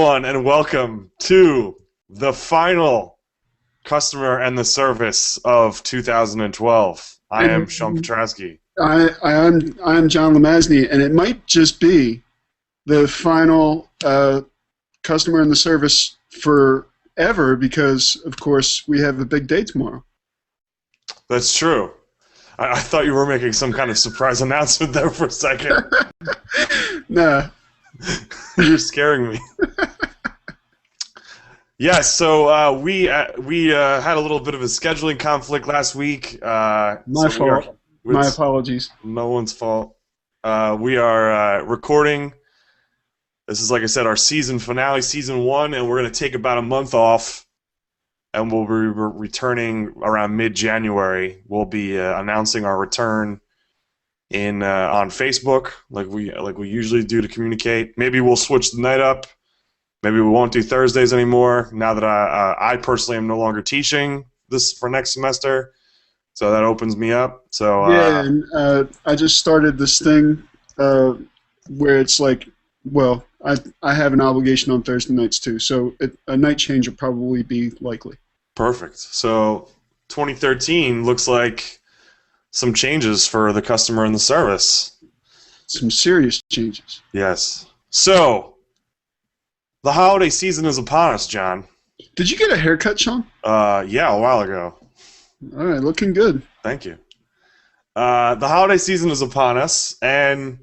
everyone, and welcome to the final customer and the service of 2012. I am Sean And Petrowski. I'm John Lemazny, and it might just be the final customer in the service forever because, of course, we have a big day tomorrow. That's true. I thought you were making some kind of surprise announcement there for a second. Nah. You're scaring me. Yes, so we had a little bit of a scheduling conflict last week. My fault. My apologies. No one's fault. We are recording. This is, like I said, our season finale, season 1, and we're going to take about a month off, and we'll be returning around mid-January. We'll be announcing our return on Facebook, like we usually do to communicate. Maybe we'll switch the night up. Maybe we won't do Thursdays anymore. Now that I personally am no longer teaching this for next semester, so that opens me up. So yeah, and I just started this thing where it's like, well, I have an obligation on Thursday nights too, so a night change will probably be likely. Perfect. So 2013 looks like some changes for the customer and the service. Some serious changes. Yes. So the holiday season is upon us, John. Did you get a haircut, Sean? Yeah, a while ago. All right, looking good. Thank you. The holiday season is upon us, and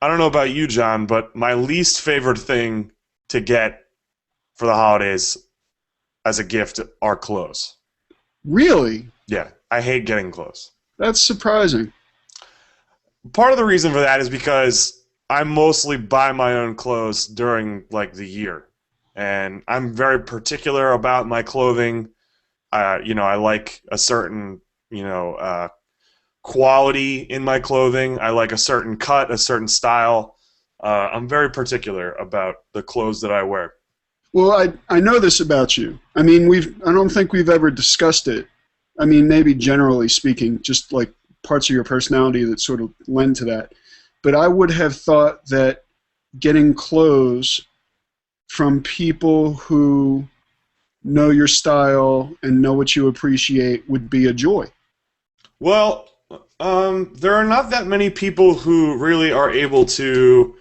I don't know about you, John, but my least favorite thing to get for the holidays as a gift are clothes. Really? Yeah, I hate getting clothes. That's surprising. Part of the reason for that is because I mostly buy my own clothes during like the year, and I'm very particular about my clothing. I like a certain quality in my clothing. I like a certain cut, a certain style. I'm very particular about the clothes that I wear. Well, I know this about you. I mean, I don't think we've ever discussed it. I mean, maybe generally speaking, just like parts of your personality that sort of lend to that. But I would have thought that getting clothes from people who know your style and know what you appreciate would be a joy. Well, there are not that many people who really are able to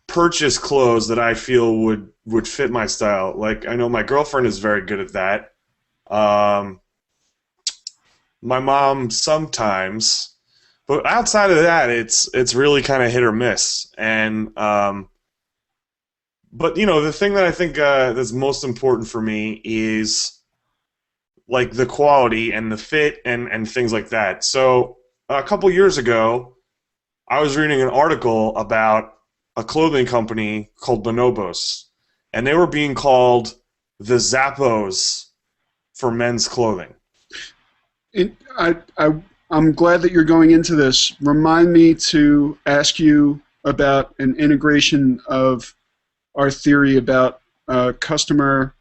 purchase clothes that I feel would fit my style. Like, I know my girlfriend is very good at that. My mom sometimes, but outside of that, it's really kind of hit or miss. And but the thing that I think that's most important for me is like the quality and the fit and things like that. So a couple years ago, I was reading an article about a clothing company called Bonobos, and they were being called the Zappos for men's clothing. I'm glad that you're going into this. Remind me to ask you about an integration of our theory about customer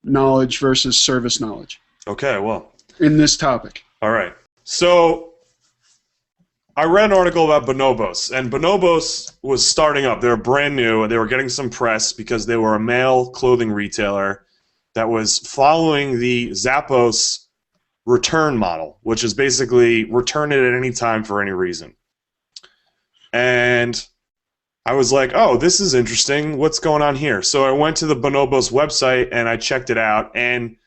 knowledge versus service knowledge. Okay, well. In this topic. All right. So I read an article about Bonobos, and Bonobos was starting up. They were brand new, and they were getting some press because they were a male clothing retailer that was following the Zappos return model, which is basically return it at any time for any reason. And I was like, oh, this is interesting. What's going on here? So I went to the Bonobos website and I checked it out, and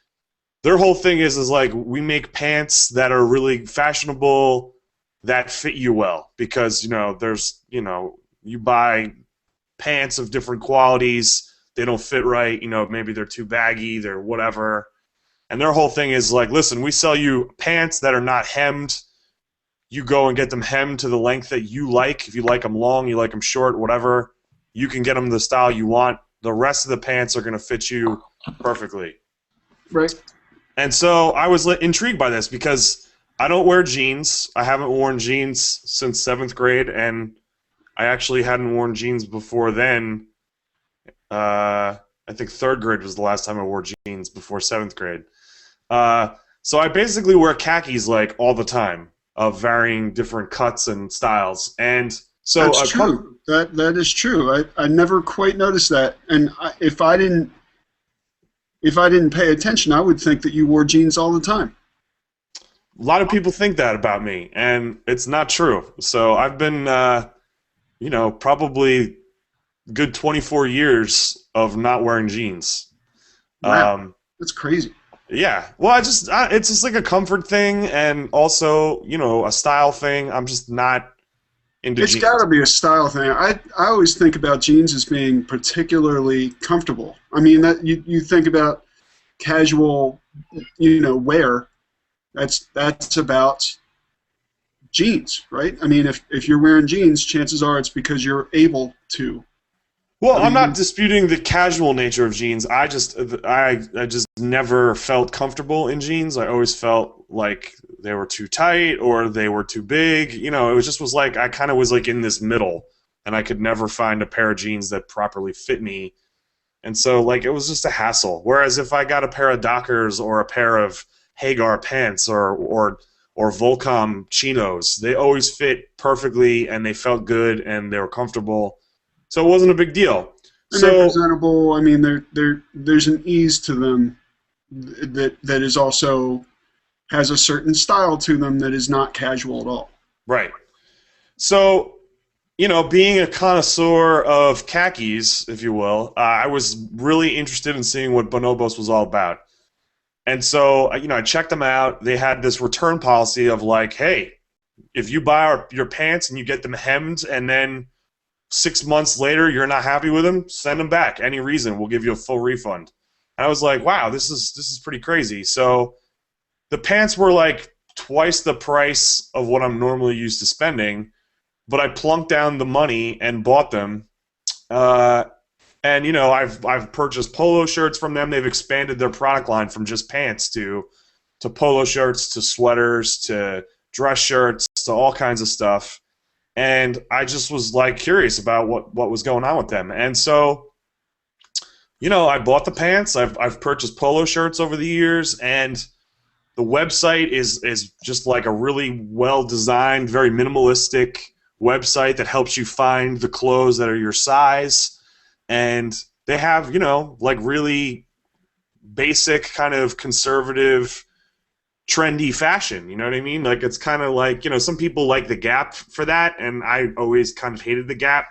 their whole thing is like, we make pants that are really fashionable, that fit you well, because you buy pants of different qualities, they don't fit right, maybe they're too baggy, they're whatever. And their whole thing is like, listen, we sell you pants that are not hemmed. You go and get them hemmed to the length that you like. If you like them long, you like them short, whatever, you can get them the style you want. The rest of the pants are going to fit you perfectly. Right. And so I was intrigued by this because I don't wear jeans. I haven't worn jeans since 7th grade, and I actually hadn't worn jeans before then. I think 3rd grade was the last time I wore jeans before 7th grade. So I basically wear khakis like all the time of varying different cuts and styles. And So That's true. That is true. I never quite noticed that. And if I didn't pay attention, I would think that you wore jeans all the time. a lot of people think that about me, and it's not true. So I've been, probably good 24 years of not wearing jeans. Wow, Um, that's crazy. yeah, well, it's just like a comfort thing, and also, a style thing. I'm just not into It's got jeans. to be a style thing. I always think about jeans as being particularly comfortable. I mean, that you think about casual, wear. That's about jeans, right? I mean, if you're wearing jeans, chances are it's because you're able to. Well, I I'm not mean, disputing the casual nature of jeans. I just never felt comfortable in jeans. I always felt like they were too tight or they were too big. It was like I kind of was like in this middle, and I could never find a pair of jeans that properly fit me. And so like it was just a hassle. Whereas if I got a pair of Dockers or a pair of Hagar pants or Volcom chinos, they always fit perfectly and they felt good and they were comfortable. So it wasn't a big deal. and they're So presentable. I mean, there's an ease to them that is also has a certain style to them that is not casual at all. right. So being a connoisseur of khakis, if you will, I was really interested in seeing what Bonobos was all about. And so, I checked them out. They had this return policy of like, hey, if you buy your pants and you get them hemmed and then 6 months later you're not happy with them, send them back. Any reason, we'll give you a full refund. And I was like, wow, this is pretty crazy. So the pants were like twice the price of what I'm normally used to spending, but I plunked down the money and bought them. Uh, and I've purchased polo shirts from them. They've expanded their product line from just pants to polo shirts to sweaters to dress shirts to all kinds of stuff. And I just was like curious about what was going on with them. And so, I bought the pants. I've purchased polo shirts over the years, and the website is just like a really well designed, very minimalistic website that helps you find the clothes that are your size. And they have, like really basic kind of conservative trendy fashion, you know what I mean? Like it's kind of like, some people like the Gap for that, and I always kind of hated the Gap.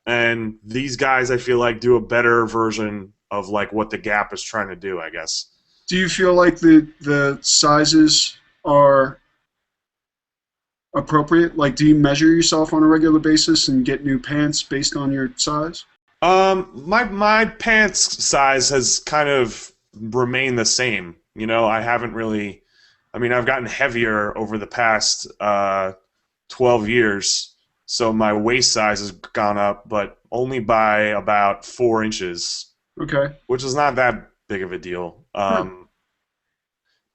And these guys I feel like do a better version of like what the Gap is trying to do, I guess. Do you feel like the sizes are appropriate? Like, do you measure yourself on a regular basis and get new pants based on your size? My pants size has kind of remained the same. I haven't really. I mean, I've gotten heavier over the past 12 years, so my waist size has gone up, but only by about 4 inches, Okay. which is not that big of a deal. Huh.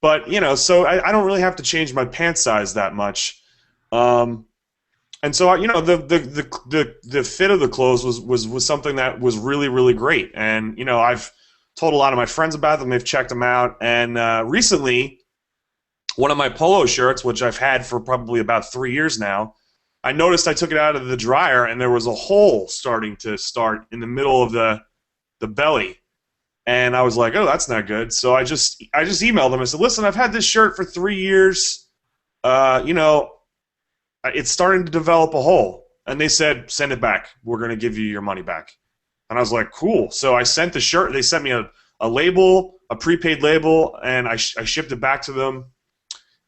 But so I don't really have to change my pant size that much. And so the fit of the clothes was something that was really really great. And I've told a lot of my friends about them. They've checked them out. And recently, one of my polo shirts, which I've had for probably about 3 years now, I noticed I took it out of the dryer and there was a hole starting to start in the middle of the belly. And I was like, oh, that's not good. So I just emailed them. I said, listen, I've had this shirt for 3 years. It's starting to develop a hole. And they said, send it back. We're going to give you your money back. And I was like, cool. So I sent the shirt. They sent me a label, a prepaid label, and I shipped it back to them.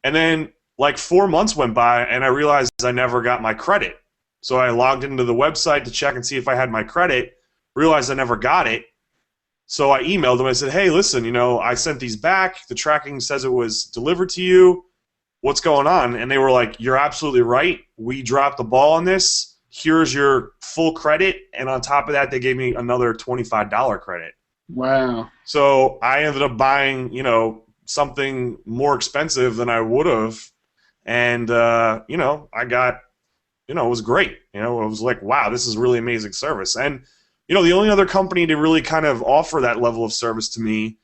And then like 4 months went by, and I realized I never got my credit. So I logged into the website to check and see if I had my credit, realized I never got it. So I emailed them. I said, hey, listen, I sent these back. The tracking says it was delivered to you. What's going on? And they were like, you're absolutely right. We dropped the ball on this. Here's your full credit. And on top of that, they gave me another $25 credit. Wow. So I ended up buying, something more expensive than I would have. And, I got, it was great. It was like, wow, this is really amazing service. And, the only other company to really kind of offer that level of service to me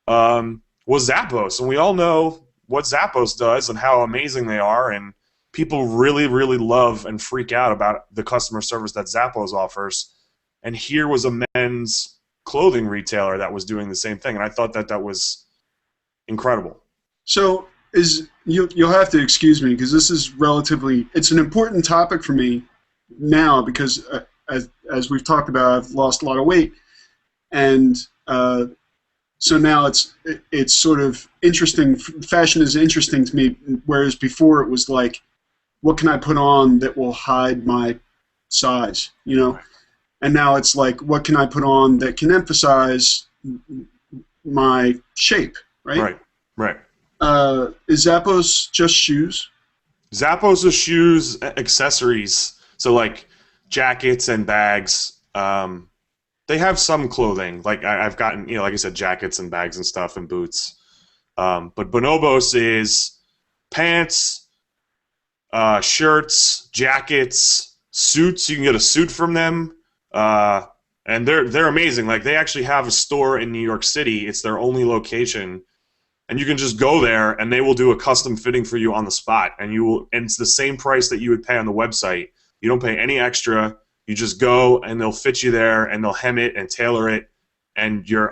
was Zappos. And we all know what Zappos does and how amazing they are. And people really, really love and freak out about the customer service that Zappos offers. And here was a men's clothing retailer that was doing the same thing, and I thought that was incredible. So you'll have to excuse me because this is it's an important topic for me now because as we've talked about, I've lost a lot of weight, and so now it's sort of interesting. Fashion is interesting to me, whereas before it was like, what can I put on that will hide my size, you know? And now it's like, what can I put on that can emphasize my shape, right? Right. Is Zappos just shoes? Zappos is shoes, accessories, so like jackets and bags. They have some clothing, like I've gotten, like I said, jackets and bags and stuff and boots. But Bonobos is pants, shirts, jackets, suits. You can get a suit from them, and they're amazing. Like they actually have a store in New York City. It's their only location, and you can just go there and they will do a custom fitting for you on the spot, and it's the same price that you would pay on the website. You don't pay any extra. You just go and they'll fit you there and they'll hem it and tailor it, and you're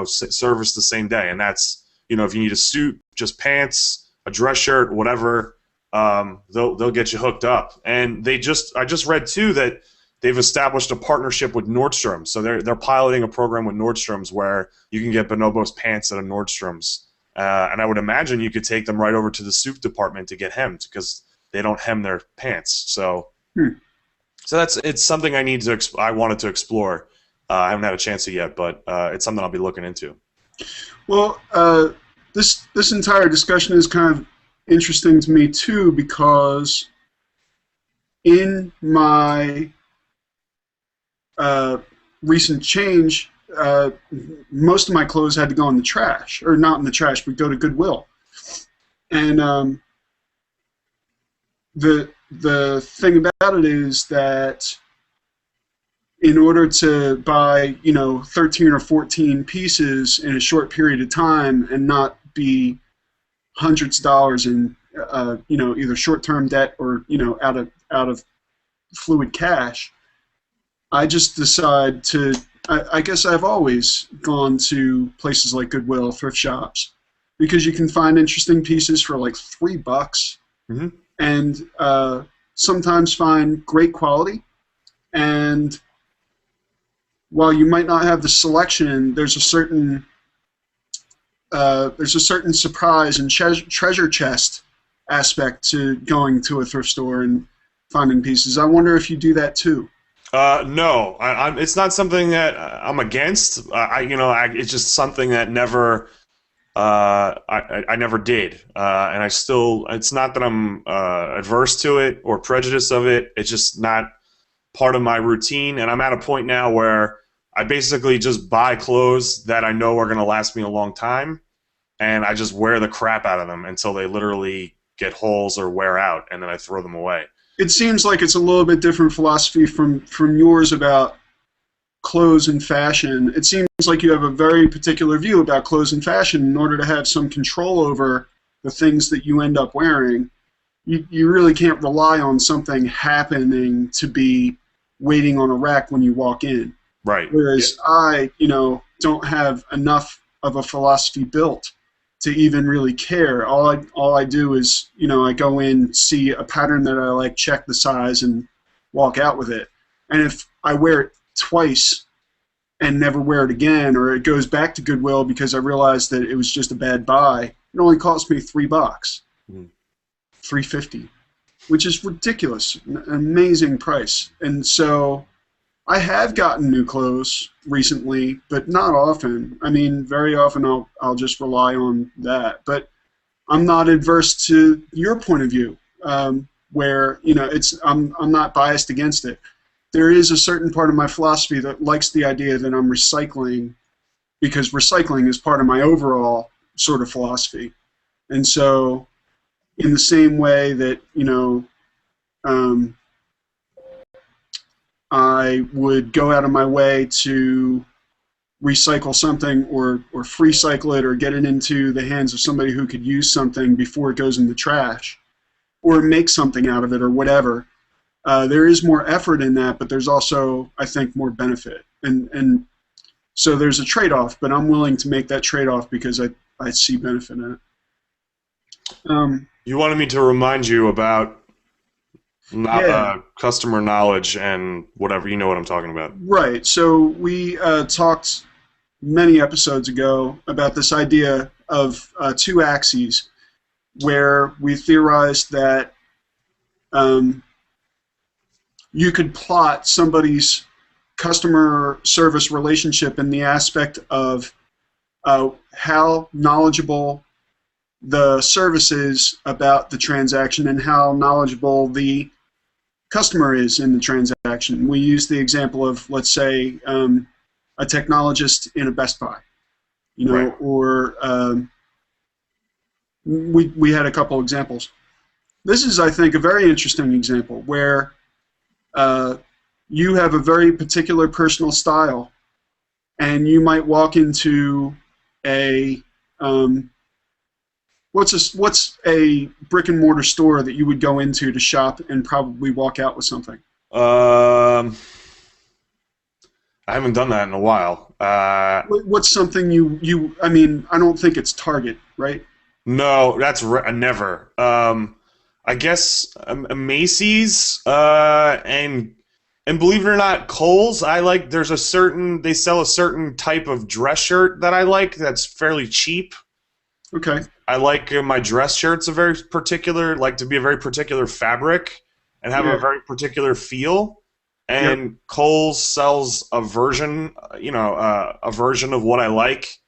serviced the same day. And that's if you need a suit, just pants, a dress shirt, whatever, they'll get you hooked up. And I just read too that they've established a partnership with Nordstrom. So they're piloting a program with Nordstrom's where you can get Bonobos pants at a Nordstrom's. And I would imagine you could take them right over to the suit department to get hemmed because they don't hem their pants. So. So it's something I wanted to explore. I haven't had a chance to yet, but it's something I'll be looking into. Well, this entire discussion is kind of interesting to me too because in my recent change, most of my clothes had to go in the trash, or not in the trash, but go to Goodwill, and the thing about it is that in order to buy, 13 or 14 pieces in a short period of time and not be hundreds of dollars in, either short-term debt or, out of fluid cash, I just decide to, I guess I've always gone to places like Goodwill, thrift shops, because you can find interesting pieces for like $3. Mm-hmm. And sometimes find great quality, and while you might not have the selection, there's a certain surprise and treasure chest aspect to going to a thrift store and finding pieces. I wonder if you do that too. No, it's not something that I'm against. It's just something that never. I never did, and I still. It's not that I'm adverse to it or prejudiced of it. It's just not part of my routine, and I'm at a point now where I basically just buy clothes that I know are going to last me a long time, and I just wear the crap out of them until they literally get holes or wear out, and then I throw them away. It seems like it's a little bit different philosophy from yours about clothes and fashion. It seems like you have a very particular view about clothes and fashion. In order to have some control over the things that you end up wearing, you really can't rely on something happening to be waiting on a rack when you walk in. Right. Whereas I, don't have enough of a philosophy built to even really care. All I do is, I go in, see a pattern that I like, check the size, and walk out with it. And if I wear it twice and never wear it again, or it goes back to Goodwill because I realized that it was just a bad buy, it only cost me $3, $3.50, which is ridiculous, an amazing price. And so I have gotten new clothes recently, but not often. I mean, very often I'll just rely on that. But I'm not adverse to your point of view, where I'm not biased against it. There is a certain part of my philosophy that likes the idea that I'm recycling, because recycling is part of my overall sort of philosophy. And so in the same way that, I would go out of my way to recycle something or free cycle it or get it into the hands of somebody who could use something before it goes in the trash, or make something out of it or whatever. There is more effort in that, but there's also, I think, more benefit. And so there's a trade-off, but I'm willing to make that trade-off because I see benefit in it. You wanted me to remind you about customer knowledge and whatever. You know what I'm talking about. Right. So we talked many episodes ago about this idea of two axes, where we theorized that you could plot somebody's customer service relationship in the aspect of how knowledgeable the service is about the transaction and how knowledgeable the customer is in the transaction. We use the example of, let's say, a technologist in a Best Buy, Right. or we had a couple examples. This is, I think, a very interesting example where you have a very particular personal style, and you might walk into a what's a brick and mortar store that you would go into to shop and probably walk out with something? I haven't done that in a while. What's something you? I mean, I don't think it's Target, right? No, that's never. I guess a Macy's and believe it or not, Kohl's. They sell a certain type of dress shirt that I like. That's fairly cheap. Okay. I like my dress shirts like to be a very particular fabric and have a very particular feel. And Kohl's sells a version, a version of what I like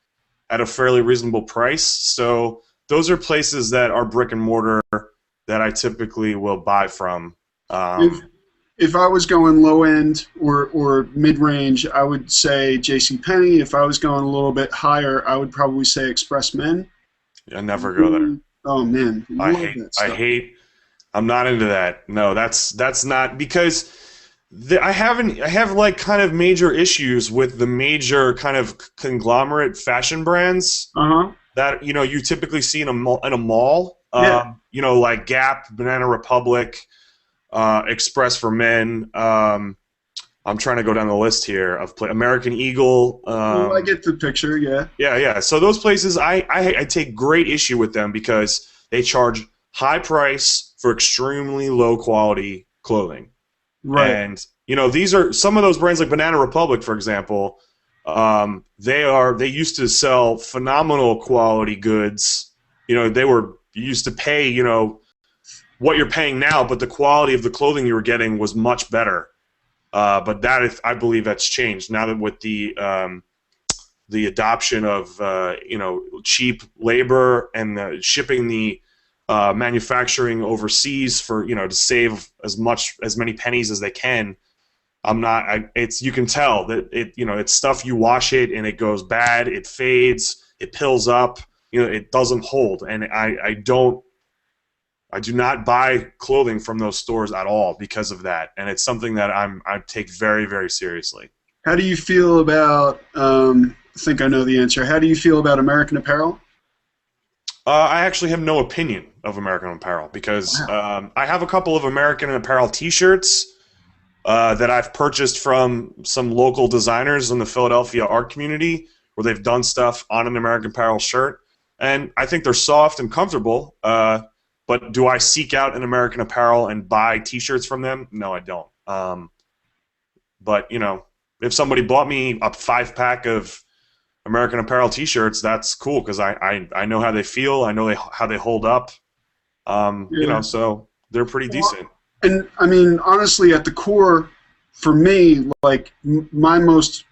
at a fairly reasonable price. So those are places that are brick and mortar that I typically will buy from. If I was going low end or mid range, I would say JCPenney. If I was going a little bit higher, I would probably say Express Men. I never go there. Oh man, I'm not into that. No, that's not because I have like kind of major issues with the major kind of conglomerate fashion brands that you typically see in a mall. Like Gap, Banana Republic, Express for Men. I'm trying to go down the list here of American Eagle. I get the picture, yeah. Yeah. So those places, I take great issue with them because they charge high price for extremely low quality clothing. Right. And these are some of those brands like Banana Republic, for example. They used to sell phenomenal quality goods. You used to pay what you're paying now, but the quality of the clothing you were getting was much better. But I believe that's changed now that with the adoption of cheap labor and shipping the manufacturing overseas for to save as many pennies as they can. You can tell that it's stuff you wash it and it goes bad, it fades, it pills up, it doesn't hold, and I do not buy clothing from those stores at all because of that, and it's something that I take very, very seriously. How do you feel about? I think I know the answer. How do you feel about American Apparel? I actually have no opinion of American Apparel because I have a couple of American Apparel T-shirts that I've purchased from some local designers in the Philadelphia art community where they've done stuff on an American Apparel shirt, and I think they're soft and comfortable. But do I seek out an American Apparel and buy T-shirts from them? No, I don't. But if somebody bought me a 5-pack of American Apparel T-shirts, that's cool because I know how they feel. I know how they hold up. So they're pretty decent. And I mean, honestly, at the core, for me, like my most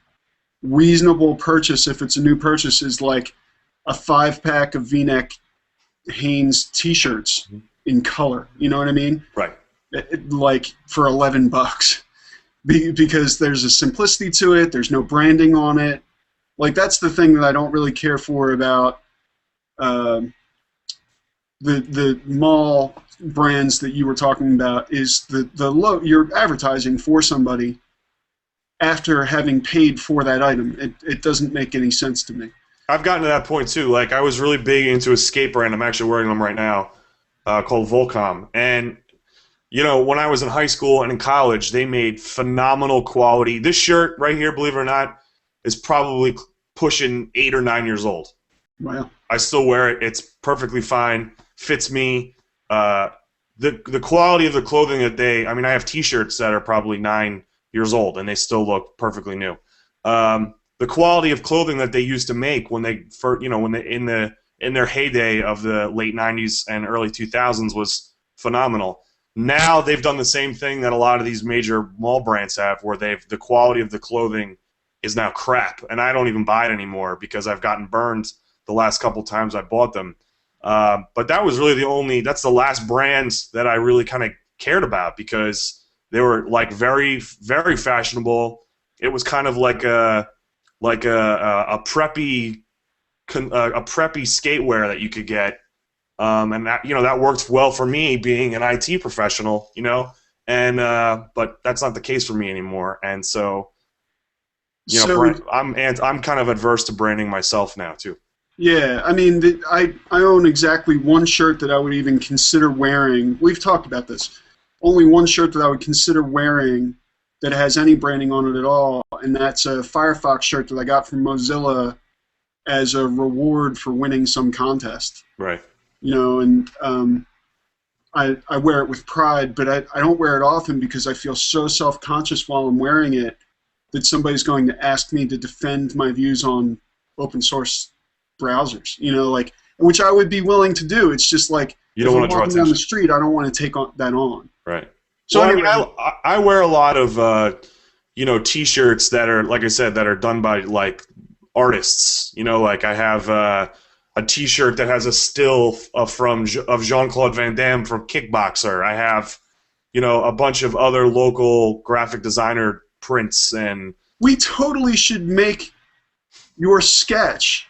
reasonable purchase, if it's a new purchase, is like a 5-pack of V-neck Hanes T-shirts in color. You know what I mean? Right. Like for $11, because there's a simplicity to it. There's no branding on it. Like that's the thing that I don't really care for about the mall brands that you were talking about. Is you're advertising for somebody after having paid for that item. It doesn't make any sense to me. I've gotten to that point too. Like I was really big into Escape brand. I'm actually wearing them right now. called Volcom. And when I was in high school and in college, they made phenomenal quality. This shirt right here, believe it or not, is probably pushing 8 or 9 years old. Wow. I still wear it. It's perfectly fine. Fits me. The quality of the clothing that I have T-shirts that are probably 9 years old and they still look perfectly new. The quality of clothing that they used to make when they in their heyday of the late 90s and early 2000s was phenomenal. Now they've done the same thing that a lot of these major mall brands have, where the quality of the clothing is now crap, and I don't even buy it anymore because I've gotten burned the last couple times I bought them. But that was really that's the last brands that I really kind of cared about because they were like very, very fashionable. It was kind of like a preppy skatewear that you could get. And that worked well for me being an IT professional, and but that's not the case for me anymore. And so, I'm kind of adverse to branding myself now too. Yeah, I mean, I own exactly one shirt that I would even consider wearing. We've talked about this. Only one shirt that I would consider wearing that has any branding on it at all, and that's a Firefox shirt that I got from Mozilla as a reward for winning some contest. Right. And I wear it with pride, but I don't wear it often because I feel so self-conscious while I'm wearing it that somebody's going to ask me to defend my views on open source browsers, which I would be willing to do. It's just like, you don't want to draw attention down the street, I don't want to take that on. Right. So anyway, I wear a lot of T-shirts that are, like I said, that are done by like artists. Like I have a T-shirt that has a still of Jean-Claude Van Damme from Kickboxer. I have, a bunch of other local graphic designer prints, and we totally should make your sketch,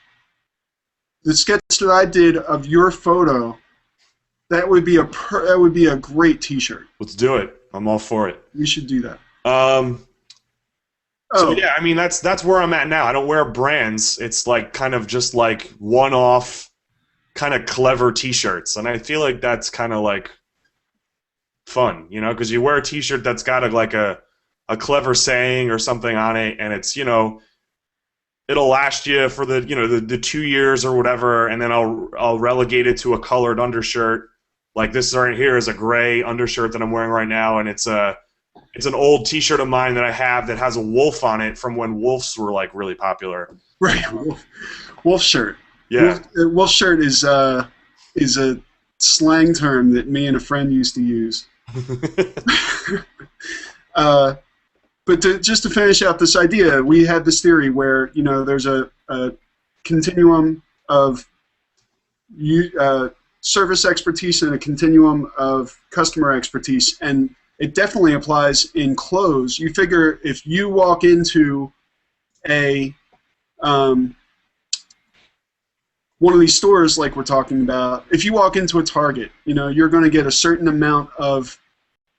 the sketch that I did of your photo. That would be a great T-shirt. Let's do it. I'm all for it. We should do that. So yeah, I mean that's where I'm at now. I don't wear brands. It's like kind of just like one-off, kind of clever T-shirts, and I feel like that's kind of like fun, because you wear a T-shirt that's got a clever saying or something on it, and it's it'll last you for the 2 years or whatever, and then I'll relegate it to a colored undershirt. Like this right here is a gray undershirt that I'm wearing right now, and it's an old T-shirt of mine that I have that has a wolf on it from when wolves were like really popular. Right, wolf shirt. Yeah, wolf shirt is a slang term that me and a friend used to use. But just to finish out this idea, we had this theory where there's a continuum of service expertise and a continuum of customer expertise, and it definitely applies in clothes. You figure if you walk into one of these stores like we're talking about, if you walk into a Target, you're going to get a certain amount of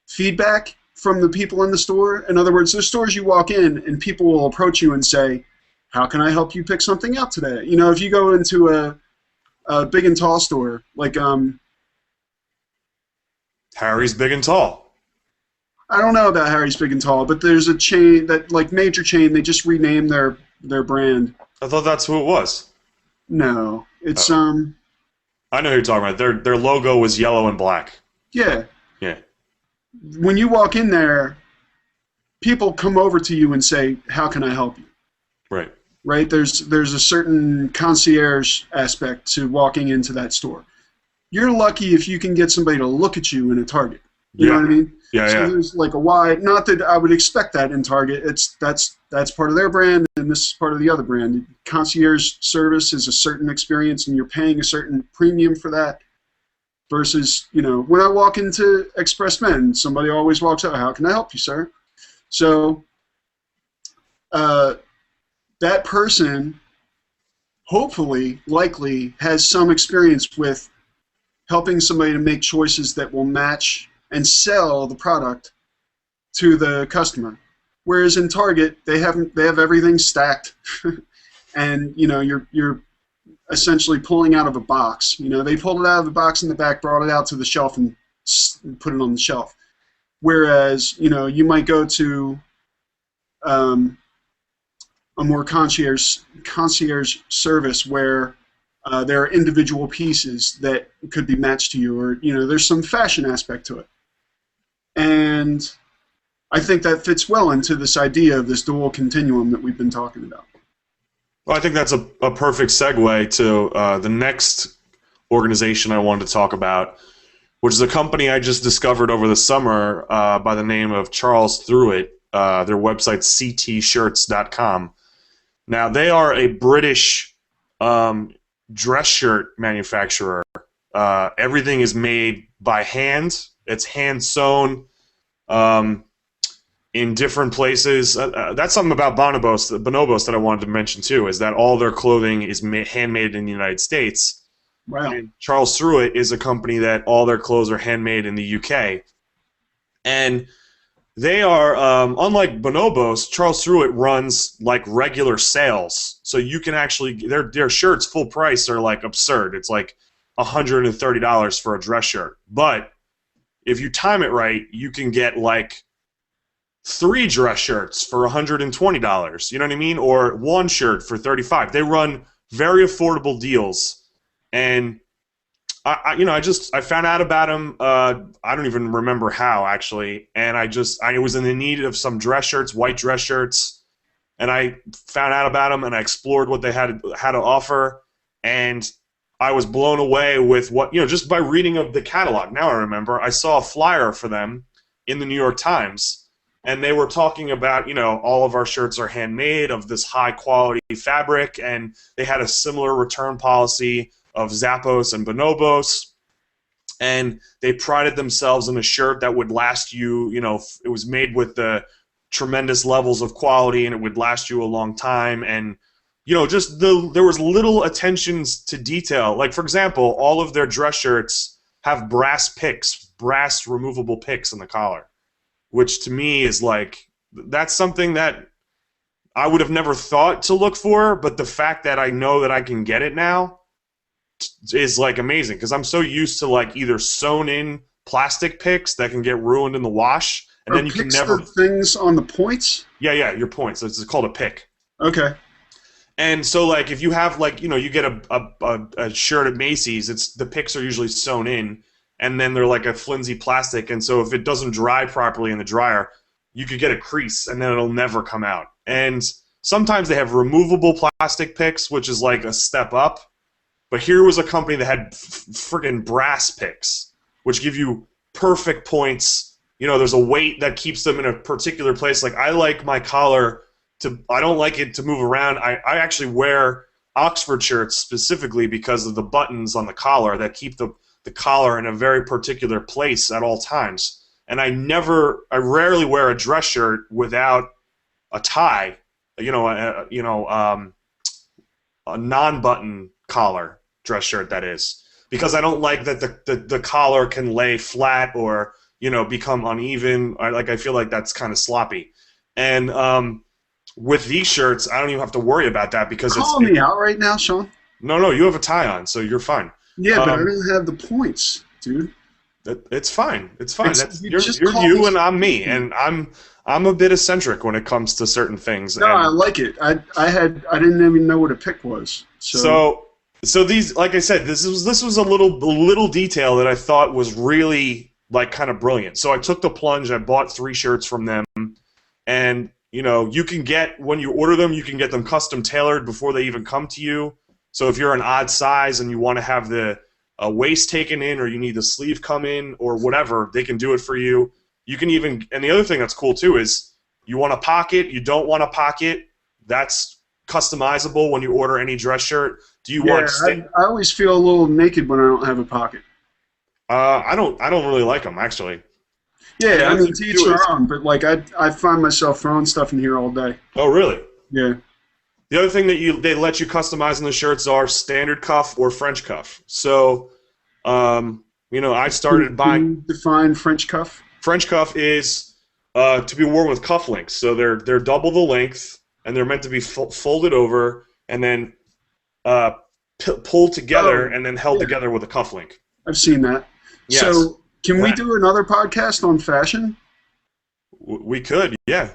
feedback from the people in the store. In other words, there's stores you walk in and people will approach you and say, how can I help you pick something out today? If you go into a Big and Tall store, like Harry's Big and Tall. I don't know about Harry's Big and Tall, but there's a chain that, like major chain, they just renamed their brand. I thought that's who it was. No, it's I know who you're talking about. Their logo was yellow and black. Yeah. Yeah. When you walk in there, people come over to you and say, how can I help you? Right. Right? There's a certain concierge aspect to walking into that store. You're lucky if you can get somebody to look at you in a Target. You know what I mean? Yeah, so there's like a wide, not that I would expect that in Target. That's part of their brand, and this is part of the other brand. Concierge service is a certain experience, and you're paying a certain premium for that. Versus, when I walk into Express Men, somebody always walks out, how can I help you, sir? So that person, hopefully, likely, has some experience with helping somebody to make choices that will match and sell the product to the customer. Whereas in Target, they have everything stacked, and you're essentially pulling out of a box. You know, they pulled it out of the box in the back, brought it out to the shelf, and put it on the shelf. Whereas, you know, you might go to a more concierge service where there are individual pieces that could be matched to you, or, you know, there's some fashion aspect to it. And I think that fits well into this idea of this dual continuum that we've been talking about. Well, I think that's a perfect segue to the next organization I wanted to talk about, which is a company I just discovered over the summer by the name of Charles Threwit. Their website's ctshirts.com. Now, they are a British dress shirt manufacturer. Everything is made by hand. It's hand sewn in different places. That's something about Bonobos that I wanted to mention too, is that all their clothing is handmade in the United States. Wow. And Charles Threwit is a company that all their clothes are handmade in the UK. And they are, unlike Bonobos, Charles Threwit runs like regular sales. So you can actually, their shirts full price are like absurd. It's like $130 for a dress shirt. But if you time it right, you can get like 3 dress shirts for $120. You know what I mean? Or 1 shirt for $35. They run very affordable deals. And I found out about them. I don't even remember how, actually. And I was in the need of some dress shirts, white dress shirts, and I found out about them and I explored what they had to offer, and I was blown away with what, just by reading of the catalog. Now I remember I saw a flyer for them in the New York Times, and they were talking about, all of our shirts are handmade of this high quality fabric, and they had a similar return policy of Zappos and Bonobos, and they prided themselves in a shirt that would last you, it was made with the tremendous levels of quality, and it would last you a long time, and there was little attentions to detail. Like, for example, all of their dress shirts have brass removable picks in the collar, which to me is like, that's something that I would have never thought to look for, but the fact that I know that I can get it now is like amazing, because I'm so used to like either sewn in plastic picks that can get ruined in the wash, and then you can never things on the points. Yeah, your points. It's called a pick. Okay. And so like if you have like you get a shirt at Macy's, the picks are usually sewn in, and then they're like a flimsy plastic, and so if it doesn't dry properly in the dryer, you could get a crease, and then it'll never come out. And sometimes they have removable plastic picks, which is like a step up. But here was a company that had friggin' brass picks, which give you perfect points. There's a weight that keeps them in a particular place. Like, I like my collar I don't like it to move around. I actually wear Oxford shirts specifically because of the buttons on the collar that keep the collar in a very particular place at all times. And I rarely wear a dress shirt without a tie, a non-button collar dress shirt, that is, because I don't like that the collar can lay flat or become uneven. I feel like that's kind of sloppy. And with these shirts, I don't even have to worry about that because calling me out right now, Sean. No, you have a tie on, so you're fine. Yeah, but I don't have the points, dude. It's fine. It's fine. You're you and I'm me, and I'm a bit eccentric when it comes to certain things. No, I like it. I didn't even know what a pick was. So these, like I said, this was a little detail that I thought was really like kind of brilliant. So I took the plunge. I bought 3 shirts from them, and you can get, when you order them, you can get them custom tailored before they even come to you. So if you're an odd size and you want to have the waist taken in, or you need the sleeve come in, or whatever, they can do it for you. You can even, and the other thing that's cool too is you want a pocket, you don't want a pocket, that's customizable when you order any dress shirt. Do you want? I always feel a little naked when I don't have a pocket. I don't really like them, actually. Yeah, I mean, to each their own, but like I find myself throwing stuff in here all day. Oh, really? Yeah. The other thing that they let you customize in the shirts are standard cuff or French cuff. So, I started buying. Define French cuff. French cuff is to be worn with cuff links. So they're double the length, and they're meant to be folded over, and then pulled together Oh, and then held yeah, together with a cufflink. I've seen that. Yes. So, can we That, do another podcast on fashion? we could, yeah.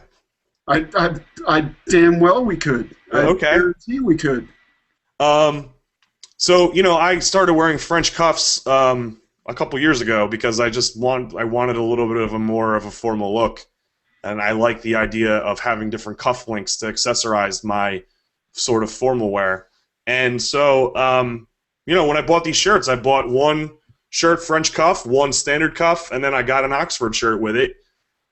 I damn well we could. I Okay. guarantee we could. Um, so I started wearing French cuffs a couple years ago because I wanted a little bit of a more of a formal look, and I like the idea of having different cufflinks to accessorize my sort of formal wear. And so, when I bought these shirts, I bought one shirt French cuff, one standard cuff, and then I got an Oxford shirt with it.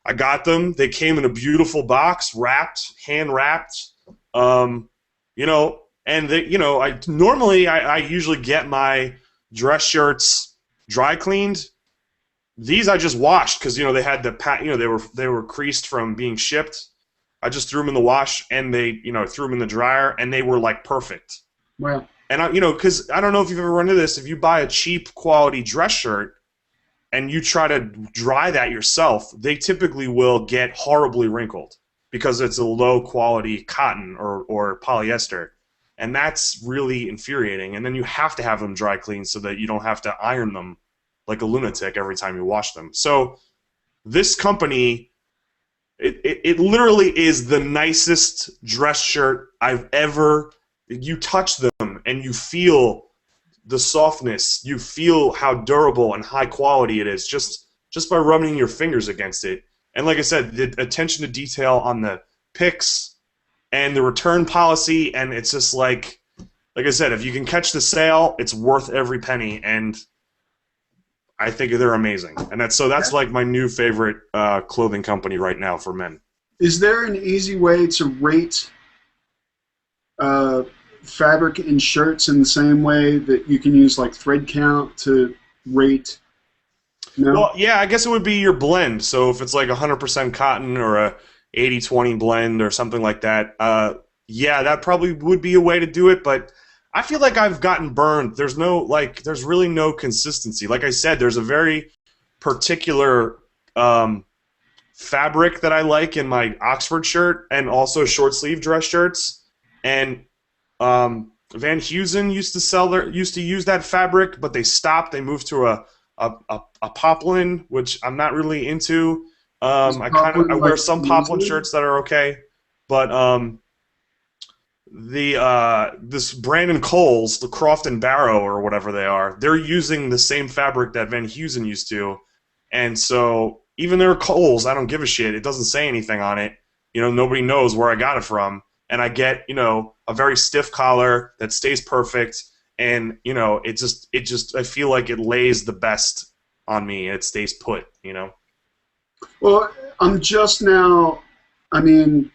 I got them. They came in a beautiful box, wrapped, hand wrapped. Um, and I usually get my dress shirts dry cleaned. These I just washed because they had they were creased from being shipped. I just threw them in the wash and they threw them in the dryer and they were like perfect. Well, And because I don't know if you've ever run into this, if you buy a cheap quality dress shirt and you try to dry that yourself, they typically will get horribly wrinkled because it's a low quality cotton or polyester. And that's really infuriating. And then you have to have them dry cleaned so that you don't have to iron them like a lunatic every time you wash them. So this company, it literally is the nicest dress shirt I've ever. You touch them and you feel the softness. You feel how durable and high quality it is just by rubbing your fingers against it. And like I said, the attention to detail on the picks and the return policy, and it's just like I said, if you can catch the sale, it's worth every penny. And I think they're amazing. And that's like my new favorite clothing company right now for men. is there an easy way to rate fabric in shirts in the same way that you can use like thread count to rate? No? Well, yeah, I guess it would be your blend. So if it's like 100% cotton or a 80-20 blend or something like that, yeah, that probably would be a way to do it. But I feel like I've gotten burned. There's really no consistency. Like I said, there's a very particular fabric that I like in my Oxford shirt and also short sleeve dress shirts. And Van Heusen used to use that fabric, but they stopped. They moved to a poplin, which I'm not really into. I wear some poplin shirts that are okay, but this Brandon Coles, the Croft and Barrow or whatever they are, they're using the same fabric that Van Heusen used to, and so even their Coles, I don't give a shit. It doesn't say anything on it. Nobody knows where I got it from, and I get a very stiff collar that stays perfect, and it just I feel like it lays the best on me. It stays put. Well, I'm just now. I mean,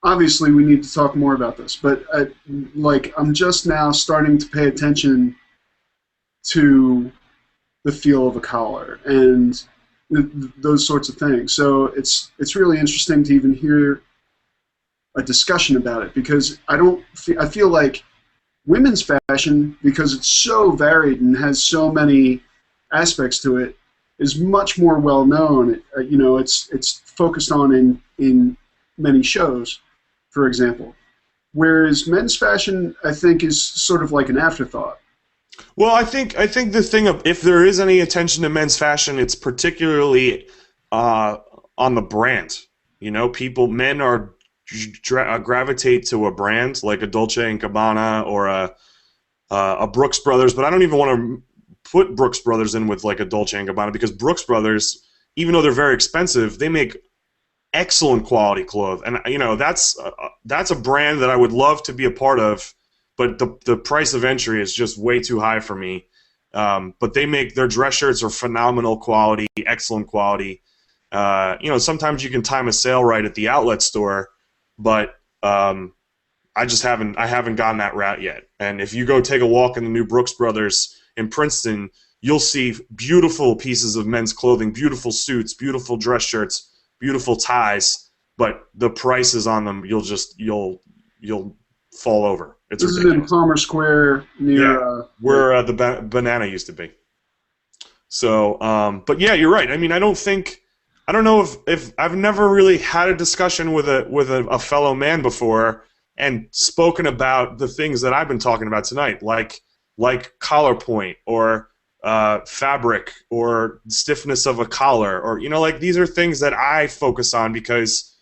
obviously, we need to talk more about this, but I'm just now starting to pay attention to the feel of a collar and those sorts of things. So it's really interesting to even hear a discussion about it because I feel like women's fashion, because it's so varied and has so many aspects to it, is much more well known. It's focused on in many shows, for example. Whereas men's fashion, I think, is sort of like an afterthought. Well, I think the thing of if there is any attention to men's fashion, it's particularly on the brand. Men are gravitate to a brand like a Dolce and Gabbana or a Brooks Brothers, but I don't even want to put Brooks Brothers in with like a Dolce and Gabbana because Brooks Brothers, even though they're very expensive, they make excellent quality clothes, and that's a brand that I would love to be a part of, but the price of entry is just way too high for me. But their dress shirts are phenomenal quality, excellent quality. Sometimes you can time a sale right at the outlet store, but I haven't gone that route yet. And if you go take a walk in the new Brooks Brothers in Princeton, you'll see beautiful pieces of men's clothing, beautiful suits, beautiful dress shirts, beautiful ties, but the prices on them, you'll fall over. It's this ridiculous. is in Palmer Square near where the banana used to be. So, but yeah, you're right. I mean, I don't know if I've never really had a discussion with a fellow man before and spoken about the things that I've been talking about tonight, like collar point or fabric or stiffness of a collar, or like these are things that I focus on because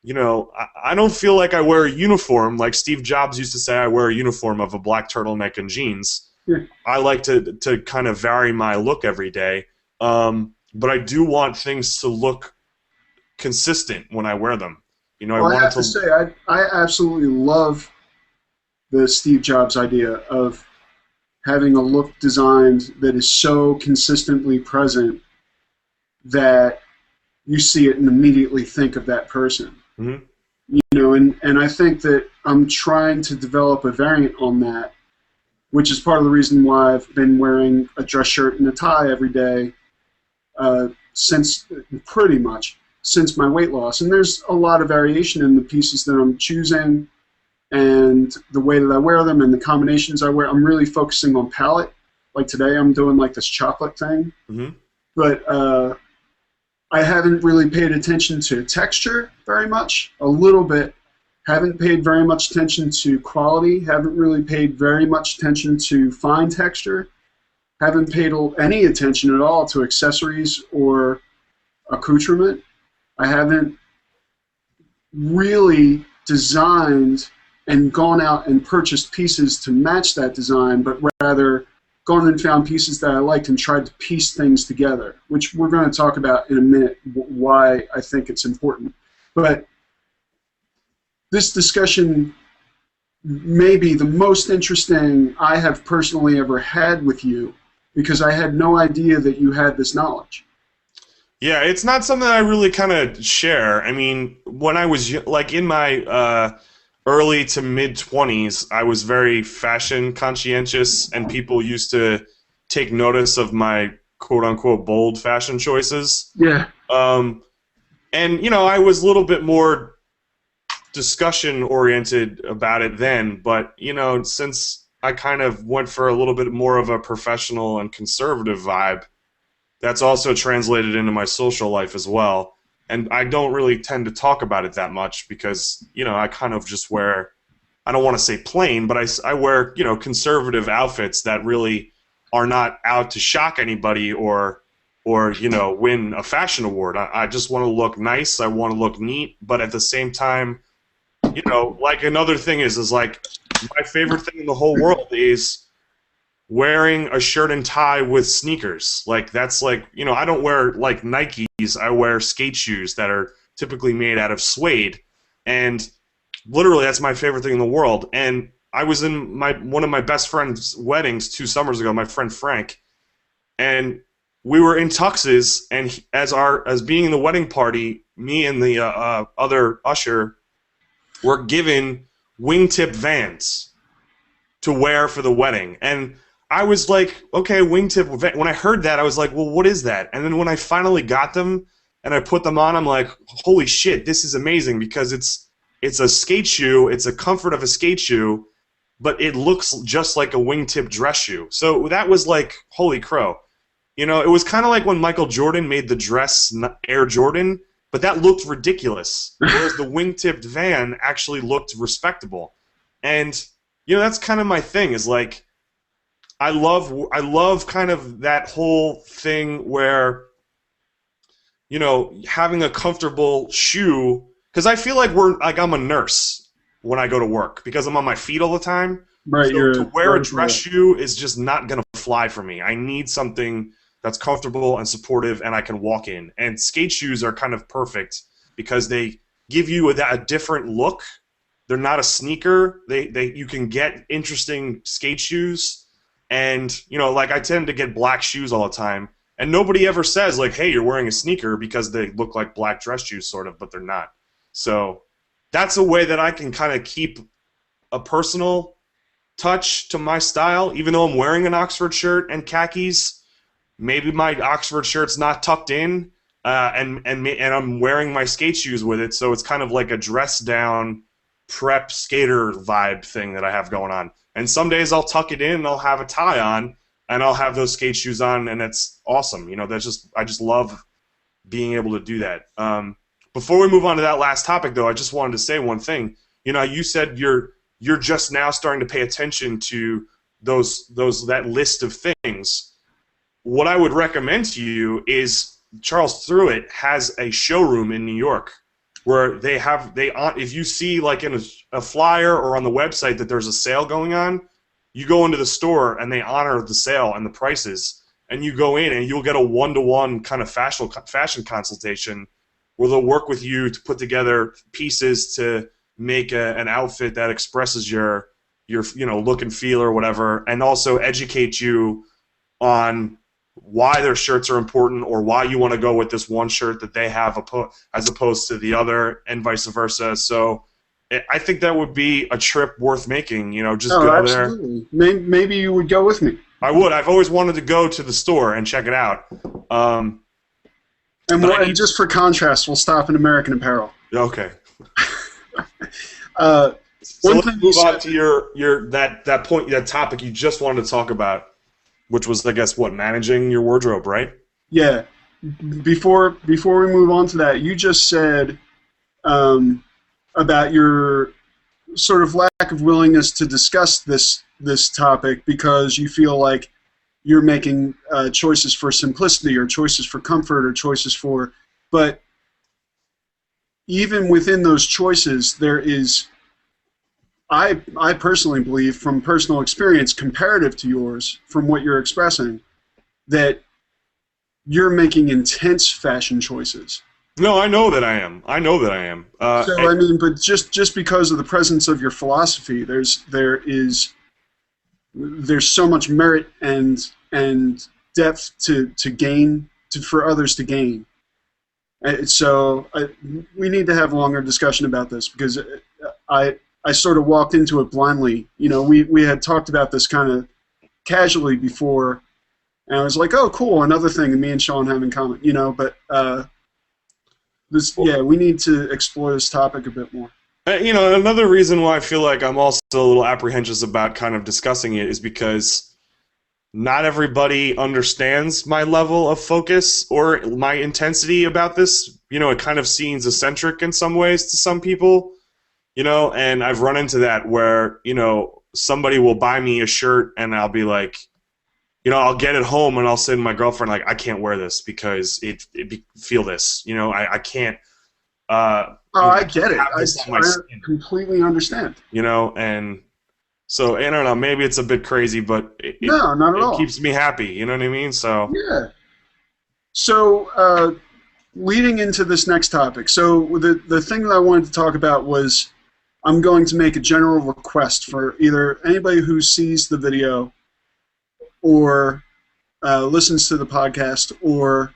I don't feel like I wear a uniform like Steve Jobs used to say I wear a uniform of a black turtleneck and jeans. Yeah. I like to kind of vary my look every day, but I do want things to look consistent when I wear them. Well, I have to say, I absolutely love the Steve Jobs idea of having a look designed that is so consistently present that you see it and immediately think of that person. Mm-hmm. And I think that I'm trying to develop a variant on that, which is part of the reason why I've been wearing a dress shirt and a tie every day since my weight loss. And there's a lot of variation in the pieces that I'm choosing and the way that I wear them and the combinations I wear. I'm really focusing on palette. Like today I'm doing like this chocolate thing. Mm-hmm. But I haven't really paid attention to texture very much. A little bit. Haven't paid very much attention to quality. Haven't really paid very much attention to fine texture. Haven't paid any attention at all to accessories or accoutrement. I haven't really designed and gone out and purchased pieces to match that design, but rather gone and found pieces that I liked and tried to piece things together, which we're going to talk about in a minute, why I think it's important. But this discussion may be the most interesting I have personally ever had with you, because I had no idea that you had this knowledge. Yeah, it's not something I really kind of share. I mean, when I was like in my early to mid-20s, I was very fashion conscientious, and people used to take notice of my quote-unquote bold fashion choices. Yeah. And, I was a little bit more discussion-oriented about it then, but, since I kind of went for a little bit more of a professional and conservative vibe, that's also translated into my social life as well. And I don't really tend to talk about it that much because, I kind of just wear, I don't want to say plain, but I wear, conservative outfits that really are not out to shock anybody or win a fashion award. I just want to look nice. I want to look neat. But at the same time, like another thing is like my favorite thing in the whole world is wearing a shirt and tie with sneakers. Like that's like, I don't wear like Nikes, I wear skate shoes that are typically made out of suede, and literally that's my favorite thing in the world. And I was in one of my best friend's weddings 2 summers ago, my friend Frank, and we were in tuxes, and as being in the wedding party, me and the other usher were given wingtip Vans to wear for the wedding. And I was like, okay, wingtip. When I heard that, I was like, well, what is that? And then when I finally got them and I put them on, I'm like, holy shit, this is amazing, because it's a skate shoe, it's a comfort of a skate shoe, but it looks just like a wingtip dress shoe. So that was like, holy crow. It was kind of like when Michael Jordan made the dress Air Jordan, but that looked ridiculous, whereas the wingtipped Van actually looked respectable. And, that's kind of my thing, is like, I love kind of that whole thing where, having a comfortable shoe, because I feel like I'm a nurse when I go to work because I'm on my feet all the time. Right. So to wear a dress shoe is just not gonna fly for me. I need something that's comfortable and supportive and I can walk in. And skate shoes are kind of perfect because they give you a different look. They're not a sneaker. You can get interesting skate shoes. And, like I tend to get black shoes all the time. And nobody ever says, like, hey, you're wearing a sneaker, because they look like black dress shoes, sort of, but they're not. So that's a way that I can kind of keep a personal touch to my style, even though I'm wearing an Oxford shirt and khakis. Maybe my Oxford shirt's not tucked in, and I'm wearing my skate shoes with it, so it's kind of like a dress-down prep skater vibe thing that I have going on. And some days I'll tuck it in and I'll have a tie on and I'll have those skate shoes on, and it's awesome. I just love being able to do that. Before we move on to that last topic, though, I just wanted to say one thing. You know, you said you're just now starting to pay attention to that list of things. What I would recommend to you is Charles Thruitt has a showroom in New York where if you see like in a flyer or on the website that there's a sale going on, you go into the store and they honor the sale and the prices, and you go in and you'll get a one-to-one kind of fashion consultation where they'll work with you to put together pieces to make an outfit that expresses your look and feel or whatever, and also educate you on why their shirts are important or why you want to go with this one shirt that they have as opposed to the other, and vice versa. So I think that would be a trip worth making. Just go absolutely. there. Maybe you would go with me. I would. I've always wanted to go to the store and check it out. And just for contrast, we'll stop in American Apparel. Okay. So let's move on to that topic you just wanted to talk about, which was, I guess, managing your wardrobe, right? Yeah. Before we move on to that, you just said about your sort of lack of willingness to discuss this topic because you feel like you're making choices for simplicity or choices for comfort or choices for... But even within those choices, there is... I personally believe, from personal experience comparative to yours, from what you're expressing, that you're making intense fashion choices. No, I know that I am. But just because of the presence of your philosophy, there's so much merit and depth to gain for others to gain. So we need to have a longer discussion about this because I sort of walked into it blindly. We had talked about this kind of casually before, and I was like, oh, cool, another thing that me and Sean have in common, but we need to explore this topic a bit more. Another reason why I feel like I'm also a little apprehensive about kind of discussing it is because not everybody understands my level of focus or my intensity about this. It kind of seems eccentric in some ways to some people. And I've run into that where, somebody will buy me a shirt and I'll be like, I'll get it home and I'll say to my girlfriend, like, I can't wear this because feel this, I can't. I get it. I completely understand. And so, I don't know, maybe it's a bit crazy, but no, not at all. It keeps me happy, you know what I mean? So yeah. So, leading into this next topic, so the thing that I wanted to talk about was I'm going to make a general request for either anybody who sees the video or listens to the podcast or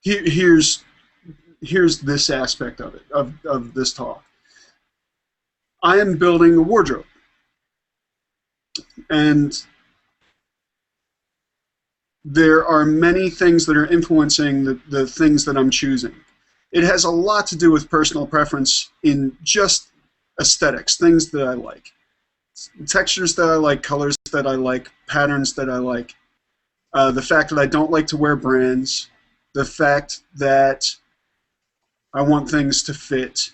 here's this aspect of it, of this talk. I am building a wardrobe. And there are many things that are influencing the things that I'm choosing. It has a lot to do with personal preference in just aesthetics, things that I like. Textures that I like, colors that I like, patterns that I like. The fact that I don't like to wear brands. The fact that I want things to fit.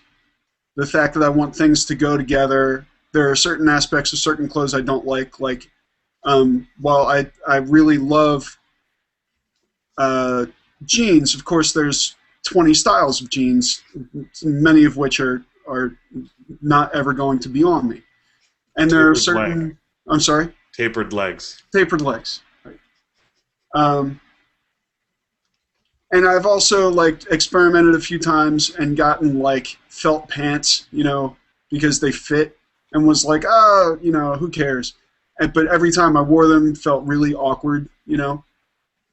The fact that I want things to go together. There are certain aspects of certain clothes I don't like while I really love jeans, of course there's 20 styles of jeans, many of which are not ever going to be on me. And there are certain... Leg. I'm sorry? Tapered legs. Tapered legs. Right. And I've also experimented a few times and gotten felt pants, because they fit, and was like, oh, who cares? But every time I wore them, felt really awkward,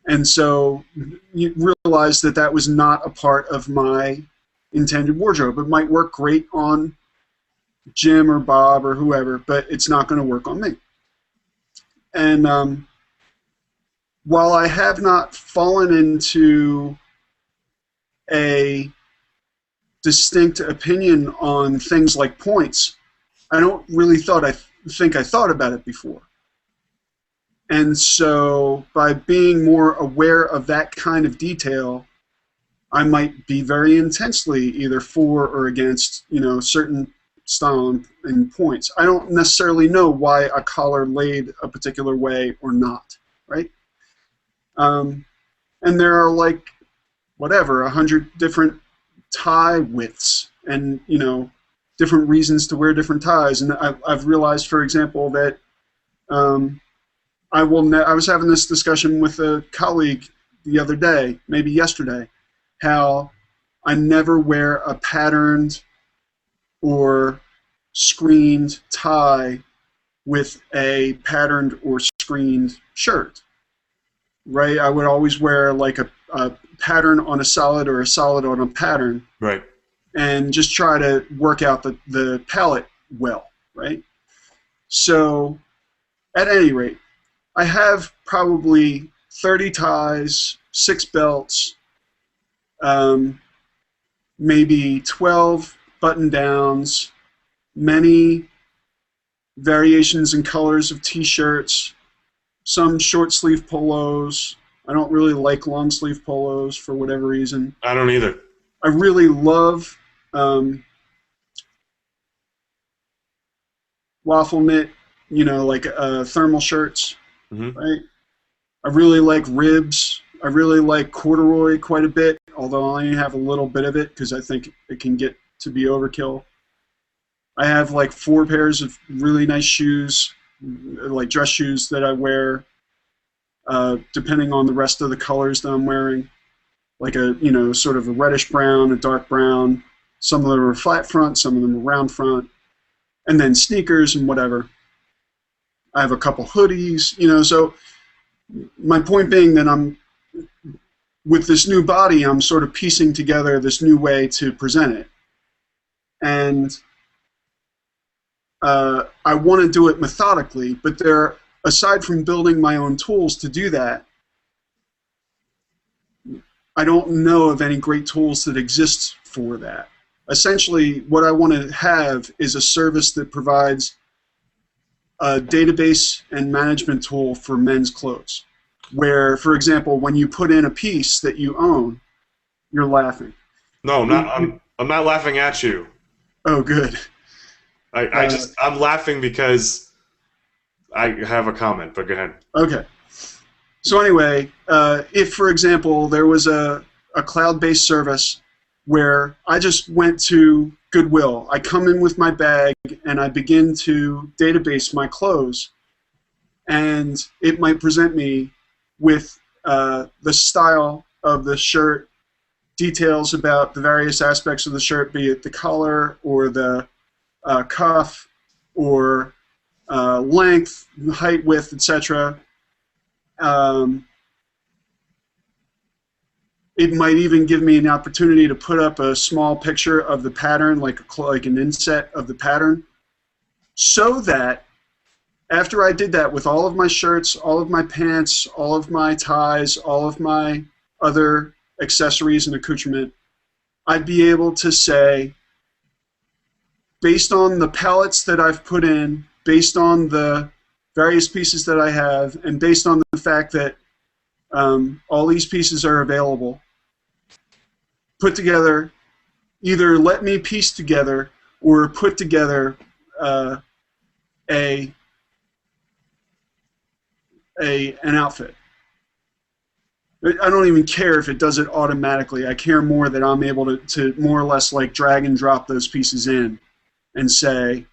And so you realize that was not a part of my intended wardrobe. It might work great on Jim or Bob or whoever, but it's not going to work on me. And while I have not fallen into a distinct opinion on things like points, I don't really think I thought about it before. And so by being more aware of that kind of detail, I might be very intensely either for or against, certain style and points. I don't necessarily know why a collar laid a particular way or not, right? And there are like, whatever, 100 different tie widths and, different reasons to wear different ties. And I've realized, for example, that I was having this discussion with a colleague the other day, maybe yesterday, how I never wear a patterned or screened tie with a patterned or screened shirt, right? I would always wear like a pattern on a solid or a solid on a pattern, right? And just try to work out the palette well, right? So at any rate, I have probably 30 ties, 6 belts, maybe 12 button-downs, many variations and colors of t-shirts, some short-sleeve polos. I don't really like long-sleeve polos for whatever reason. I don't either. I really love waffle knit, like thermal shirts, right? I really like ribs. I really like corduroy quite a bit, although I only have a little bit of it because I think it can get to be overkill. I have like 4 pairs of really nice shoes, like dress shoes that I wear, depending on the rest of the colors that I'm wearing. Like sort of a reddish brown, a dark brown. Some of them are flat front, some of them are round front. And then sneakers and whatever. I have a couple hoodies, so my point being that with this new body, I'm sort of piecing together this new way to present it. And I want to do it methodically, but aside from building my own tools to do that, I don't know of any great tools that exist for that. Essentially, what I want to have is a service that provides a database and management tool for men's clothes, where, for example, when you put in a piece that you own, you're laughing. No, I'm not laughing at you. Oh, good. I'm laughing because I have a comment, but go ahead. Okay. So anyway, if, for example, there was a cloud-based service where I just went to Goodwill, I come in with my bag and I begin to database my clothes, and it might present me with the style of the shirt, details about the various aspects of the shirt, be it the collar or the cuff or length, height, width, etc. It might even give me an opportunity to put up a small picture of the pattern, like an inset of the pattern, so that after I did that with all of my shirts, all of my pants, all of my ties, all of my other accessories and accoutrement, I'd be able to say, based on the palettes that I've put in, based on the various pieces that I have, and based on the fact that all these pieces are available, put together, either let me piece together or put together an outfit. I don't even care if it does it automatically. I care more that I'm able to more or less like drag and drop those pieces in and say,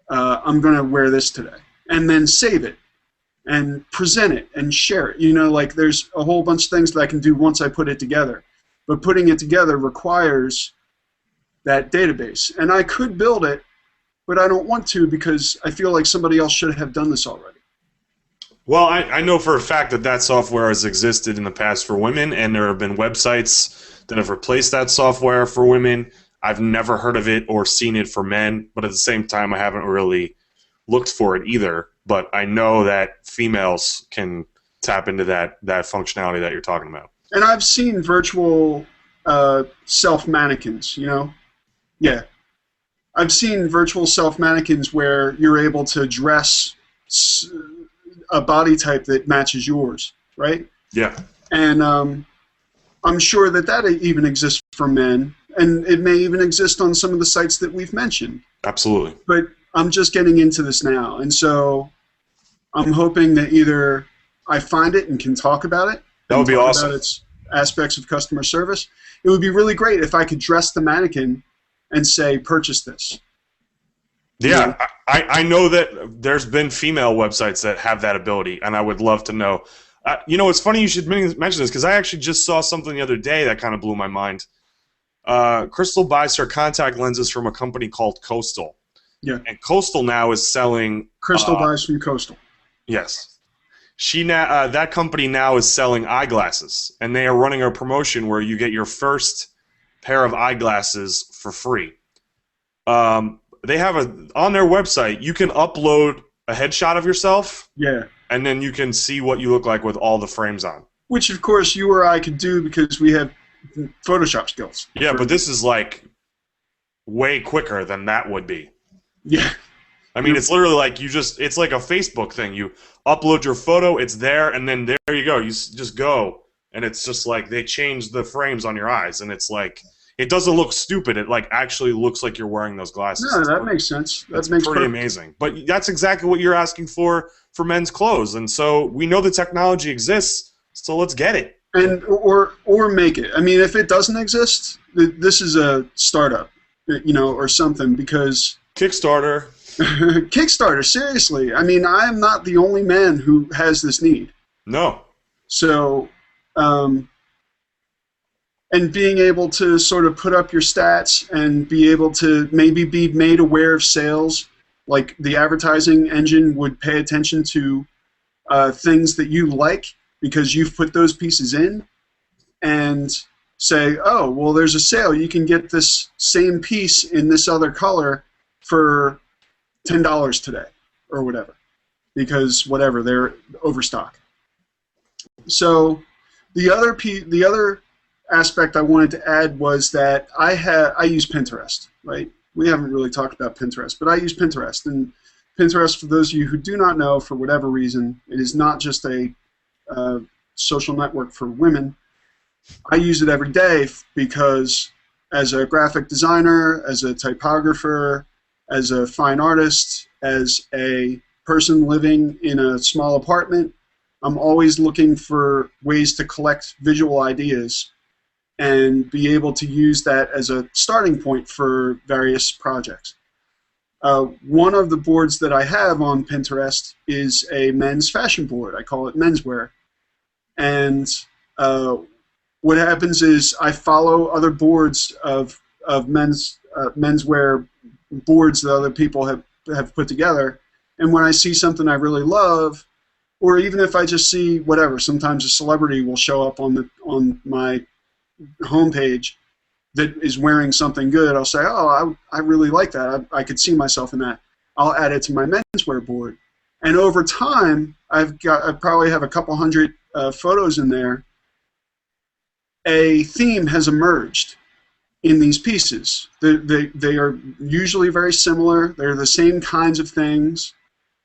I'm going to wear this today. And then save it and present it and share it. Like there's a whole bunch of things that I can do once I put it together. But putting it together requires that database. And I could build it, but I don't want to because I feel like somebody else should have done this already. Well, I know for a fact that software has existed in the past for women, and there have been websites that have replaced that software for women. I've never heard of it or seen it for men, but at the same time, I haven't really looked for it either. But I know that females can tap into that functionality that you're talking about. And I've seen virtual self-mannequins, Yeah. I've seen virtual self-mannequins where you're able to dress a body type that matches yours, right? Yeah. And I'm sure that even exists for men, and it may even exist on some of the sites that we've mentioned. Absolutely. But I'm just getting into this now, and so I'm hoping that either I find it and can talk about it. That would be awesome. About its aspects of customer service. It would be really great if I could dress the mannequin and say, purchase this. Yeah, I know that there's been female websites that have that ability, and I would love to know. It's funny you should mention this, because I actually just saw something the other day that kind of blew my mind. Crystal buys her contact lenses from a company called Coastal. Yeah. And Coastal now is selling... Crystal buys from Coastal. Yes. That company now is selling eyeglasses, and they are running a promotion where you get your first pair of eyeglasses for free. They have on their website, you can upload a headshot of yourself. Yeah. And then you can see what you look like with all the frames on. Which, of course, you or I could do because we have Photoshop skills. Yeah, but this is like way quicker than that would be. Yeah. I mean, it's literally like it's like a Facebook thing. You upload your photo, it's there, and then there you go. You just go, and it's just like they change the frames on your eyes, and it's like, it doesn't look stupid. It like actually looks like you're wearing those glasses. No, that makes sense. That's pretty amazing. But that's exactly what you're asking for men's clothes, and so we know the technology exists, so let's get it. And or make it. I mean, if it doesn't exist, this is a startup, or something, because Kickstarter. Kickstarter, seriously. I mean, I am not the only man who has this need. No. So, and being able to sort of put up your stats and be able to maybe be made aware of sales, like the advertising engine would pay attention to things that you like because you've put those pieces in, and say, oh, well, there's a sale. You can get this same piece in this other color for $10 today or whatever, because whatever, they're overstock. So the other aspect I wanted to add was that I use Pinterest, right? We haven't really talked about Pinterest, but I use Pinterest. And Pinterest, for those of you who do not know, for whatever reason, it is not just a social network for women. I use it every day because as a graphic designer, as a typographer, as a fine artist, as a person living in a small apartment, I'm always looking for ways to collect visual ideas and be able to use that as a starting point for various projects. One of the boards that I have on Pinterest is a men's fashion board. I call it Menswear. And what happens is I follow other boards of menswear boards that other people have put together, and when I see something I really love, or even if I just see whatever, sometimes a celebrity will show up on my homepage that is wearing something good, I'll say, oh, I really like that. I could see myself in that. I'll add it to my menswear board, and over time, I probably have a couple hundred photos in there. A theme has emerged in these pieces. They are usually very similar. They're the same kinds of things.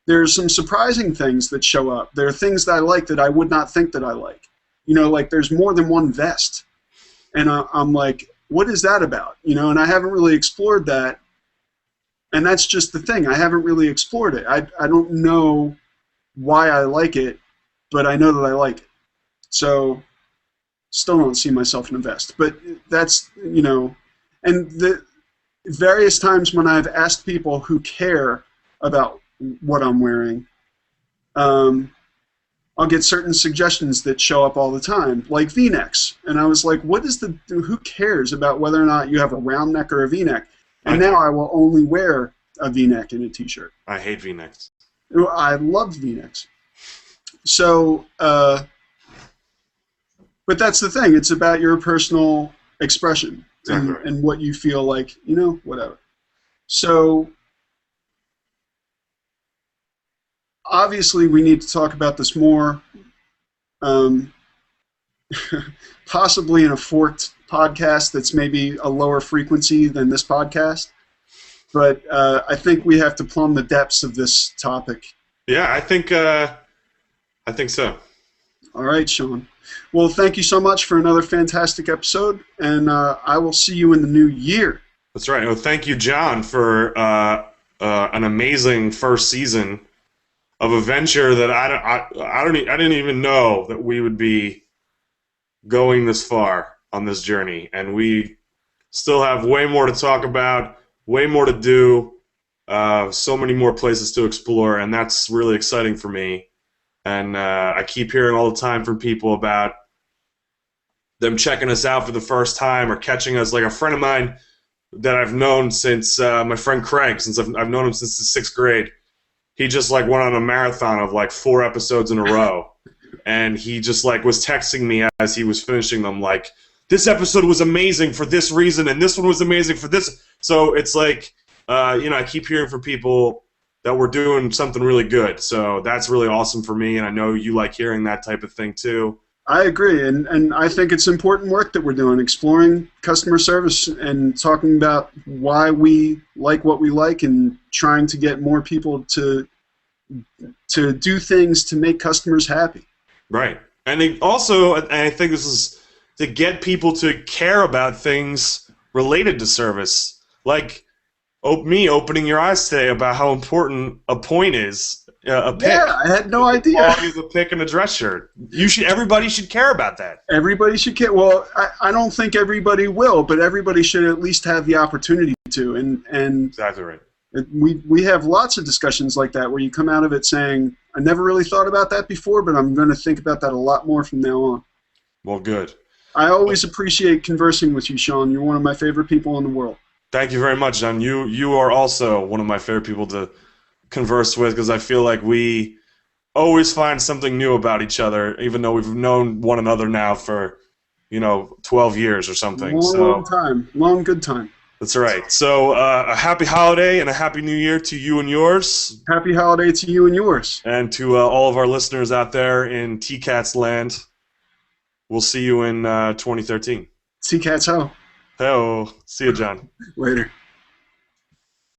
There's some surprising things that show up. There are things that I like that I would not think that I like. Like there's more than one vest. And I'm like, what is that about? And I haven't really explored that. And that's just the thing. I haven't really explored it. I don't know why I like it, but I know that I like it. So still don't see myself in a vest. But that's, and the various times when I've asked people who care about what I'm wearing, I'll get certain suggestions that show up all the time, like V-necks. And I was like, who cares about whether or not you have a round neck or a V-neck? And now I will only wear a V-neck and a T-shirt. I hate V-necks. I love V-necks. So, but that's the thing. It's about your personal expression and what you feel like, whatever. So, obviously, we need to talk about this more, possibly in a forked podcast that's maybe a lower frequency than this podcast. But I think we have to plumb the depths of this topic. Yeah, I think so. All right, Sean. Well, thank you so much for another fantastic episode, and I will see you in the new year. That's right. Well, thank you, John, for an amazing first season of a venture that I didn't even know that we would be going this far on this journey, and we still have way more to talk about, way more to do, so many more places to explore, and that's really exciting for me. And I keep hearing all the time from people about them checking us out for the first time or catching us. Like a friend of mine that I've known since my friend Craig, since I've known him since the 6th grade. He just like went on a marathon of like 4 episodes in a row, and he just like was texting me as he was finishing them, like, this episode was amazing for this reason, and this one was amazing for this. So it's like, I keep hearing from people that we're doing something really good. So that's really awesome for me, and I know you like hearing that type of thing too. I agree, and I think it's important work that we're doing, exploring customer service and talking about why we like what we like and trying to get more people to do things to make customers happy. Right. And I think this is to get people to care about things related to service, like me opening your eyes today about how important a point is. A pick. Yeah, I had no idea. A pick and a dress shirt. Everybody should care about that. Everybody should care. Well, I don't think everybody will, but everybody should at least have the opportunity to. And exactly right. We have lots of discussions like that where you come out of it saying, I never really thought about that before, but I'm going to think about that a lot more from now on. Well, good. I always appreciate conversing with you, Sean. You're one of my favorite people in the world. Thank you very much, John. You are also one of my favorite people to converse with, because I feel like we always find something new about each other, even though we've known one another now for 12 years or something. Long time. Long good time. That's right. So a happy holiday and a happy new year to you and yours. Happy holiday to you and yours. And to all of our listeners out there in TCATS land. We'll see you in 2013. TCATS ho. Hey-oh. See you, John. Later.